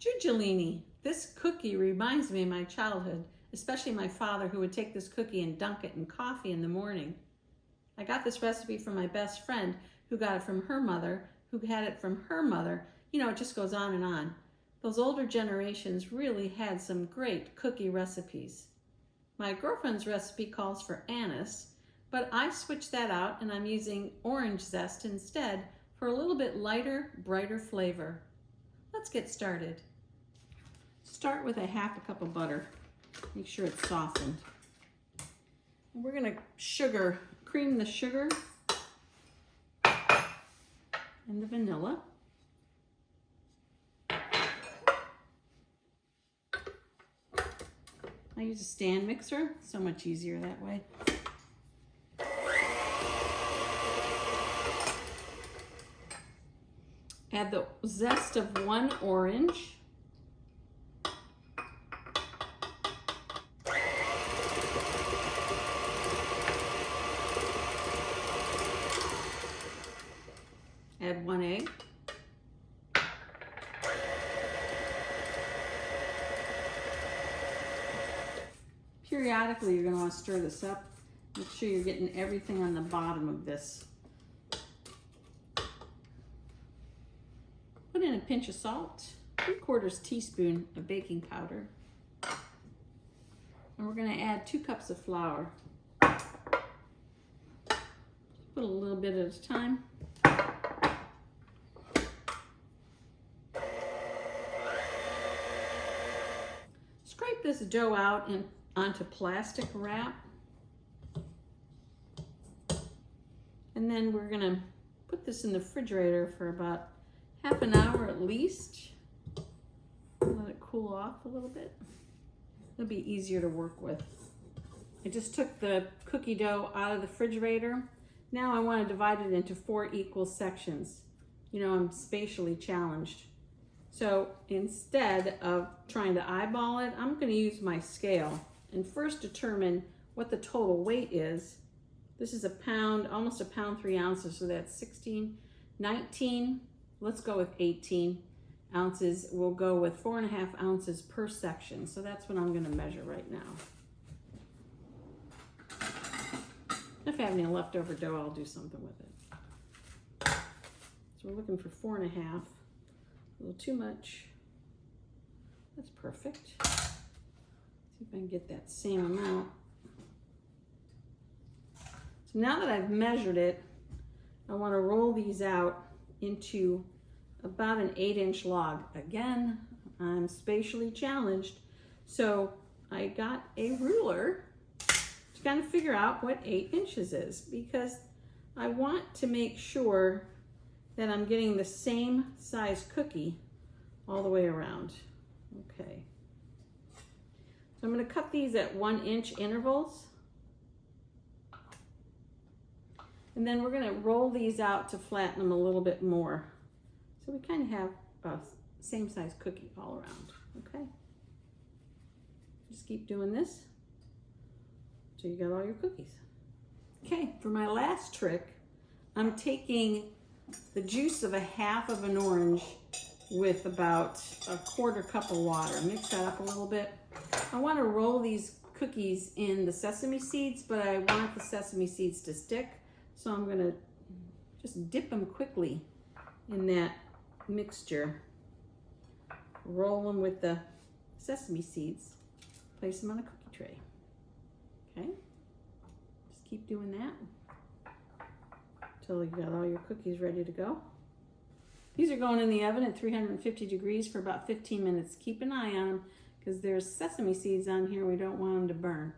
Giuggiulena. This cookie reminds me of my childhood, especially my father who would take this cookie and dunk it in coffee in the morning. I got this recipe from my best friend who got it from her mother, who had it from her mother. You know, it just goes on and on. Those older generations really had some great cookie recipes. My girlfriend's recipe calls for anise, but I switched that out and I'm using orange zest instead for a little bit lighter, brighter flavor. Let's get started. Start with a half a cup of butter. Make sure it's softened. And we're gonna cream the sugar and the vanilla. I use a stand mixer, so much easier that way. Add the zest of 1 orange. Add 1 egg. Periodically, you're going to want to stir this up. Make sure you're getting everything on the bottom of this. Put in a pinch of salt, 3/4 teaspoon of baking powder, and we're going to add 2 cups of flour. Put a little bit at a time. Scrape this dough out and onto plastic wrap, and then we're going to put this in the refrigerator for about half an hour at least. Let it cool off a little bit. It'll be easier to work with. I just took the cookie dough out of the refrigerator. Now I want to divide it into 4 equal sections. You know, I'm spatially challenged. So instead of trying to eyeball it, I'm going to use my scale and first determine what the total weight is. This is a pound, almost a pound 3 ounces, so that's 16, 19, let's go with 18 ounces. We'll go with 4.5 ounces per section. So that's what I'm going to measure right now. If I have any leftover dough, I'll do something with it. So we're looking for 4.5. A little too much. That's perfect. See if I can get that same amount. So now that I've measured it, I want to roll these out into about an 8-inch log. Again, I'm spatially challenged, so I got a ruler to kind of figure out what 8 inches is, because I want to make sure that I'm getting the same size cookie all the way around. Okay. So I'm going to cut these at 1-inch intervals. And then we're going to roll these out to flatten them a little bit more. So we kind of have a same size cookie all around, okay? Just keep doing this until you got all your cookies. Okay, for my last trick, I'm taking the juice of a half of an orange with about 1/4 cup of water. Mix that up a little bit. I want to roll these cookies in the sesame seeds, but I want the sesame seeds to stick. So I'm going to just dip them quickly in that mixture. Roll them with the sesame seeds. Place them on a cookie tray. Okay? Just keep doing that until you got all your cookies ready to go. These are going in the oven at 350 degrees for about 15 minutes. Keep an eye on them because there's sesame seeds on here. We don't want them to burn.